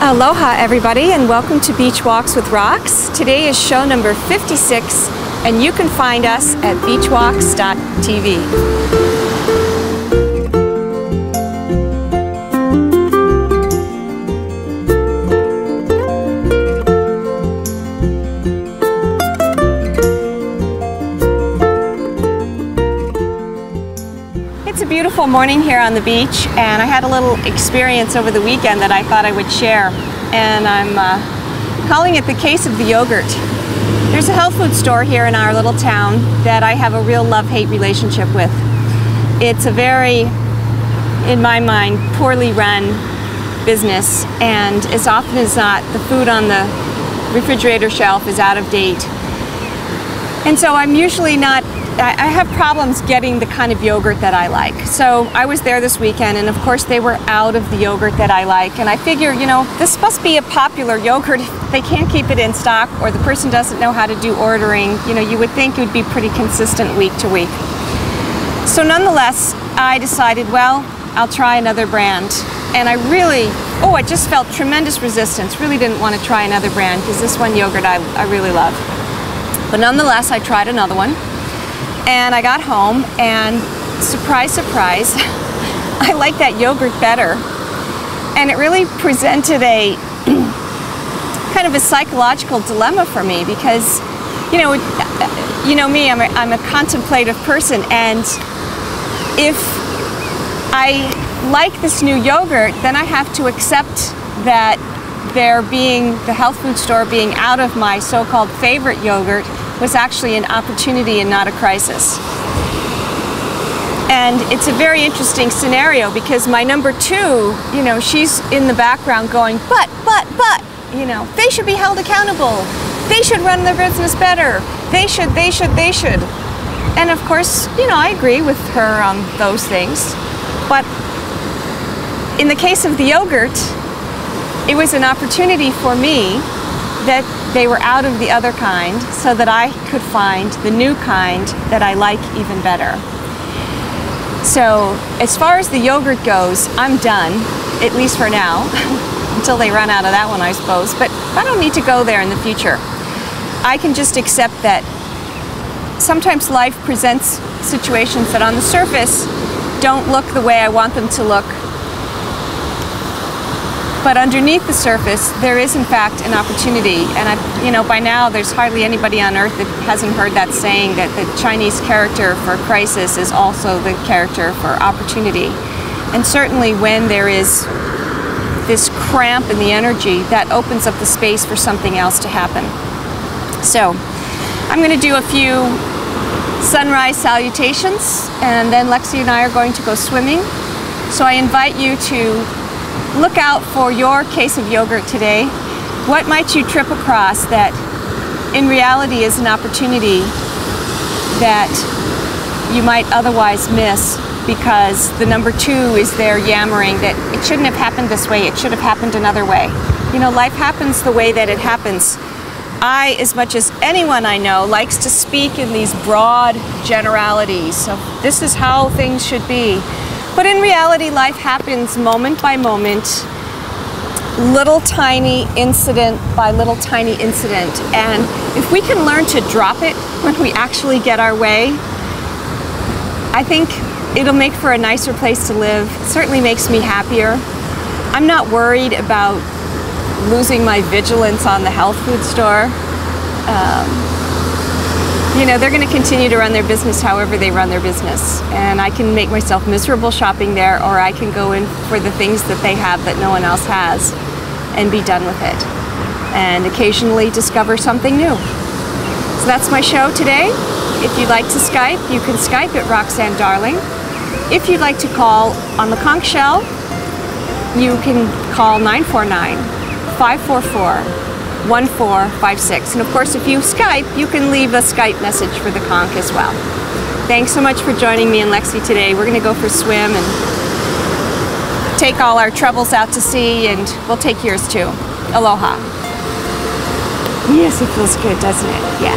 Aloha everybody, and welcome to Beach Walks with Rox. Today is show number 56 and you can find us at beachwalks.tv. It's a beautiful morning here on the beach, and I had a little experience over the weekend that I thought I would share, and I'm calling it the case of the yogurt. There's a health food store here in our little town that I have a real love-hate relationship with. It's a very, in my mind, poorly run business, and as often as not, the food on the refrigerator shelf is out of date. And so I'm usually not, I have problems getting the kind of yogurt that I like. So I was there this weekend, and of course they were out of the yogurt that I like. And I figure, you know, this must be a popular yogurt. They can't keep it in stock, or the person doesn't know how to do ordering. You know, you would think it would be pretty consistent week to week. So nonetheless, I decided, well, I'll try another brand. And I just felt tremendous resistance. Really didn't want to try another brand, because this one yogurt I really love. But nonetheless, I tried another one. And I got home, and surprise, surprise, I like that yogurt better. And it really presented a kind of a psychological dilemma for me, because, you know me, I'm a contemplative person, and if I like this new yogurt, then I have to accept that the health food store being out of my so-called favorite yogurt was actually an opportunity and not a crisis. And it's a very interesting scenario, because my number two, you know, she's in the background going, but, you know, they should be held accountable. They should run their business better. They should. And of course, you know, I agree with her on those things. But in the case of the yogurt, it was an opportunity for me that they were out of the other kind, so that I could find the new kind that I like even better. So as far as the yogurt goes, I'm done, at least for now, until they run out of that one, I suppose. But I don't need to go there in the future. I can just accept that sometimes life presents situations that on the surface don't look the way I want them to look. But underneath the surface, there is in fact an opportunity. And by now there's hardly anybody on earth that hasn't heard that saying, that the Chinese character for crisis is also the character for opportunity. And certainly when there is this cramp in the energy, that opens up the space for something else to happen. So I'm going to do a few sunrise salutations, and then Lexi and I are going to go swimming. So I invite you to look out for your case of yogurt today. What might you trip across that in reality is an opportunity that you might otherwise miss, because the number two is there yammering that it shouldn't have happened this way, it should have happened another way. You know, life happens the way that it happens. I, as much as anyone I know, likes to speak in these broad generalities. So this is how things should be. But in reality, life happens moment by moment, little tiny incident by little tiny incident. And if we can learn to drop it when we actually get our way, I think it'll make for a nicer place to live. It certainly makes me happier. I'm not worried about losing my vigilance on the health food store. You know, they're going to continue to run their business however they run their business. And I can make myself miserable shopping there, or I can go in for the things that they have that no one else has and be done with it. And occasionally discover something new. So that's my show today. If you'd like to Skype, you can Skype at Roxanne Darling. If you'd like to call on the conch shell, you can call 949-544-1456. And of course, if you Skype, you can leave a Skype message for the conch as well. Thanks so much for joining me and Lexi today. We're going to go for a swim and take all our troubles out to sea, and we'll take yours too. Aloha. Yes, it feels good, doesn't it? Yeah.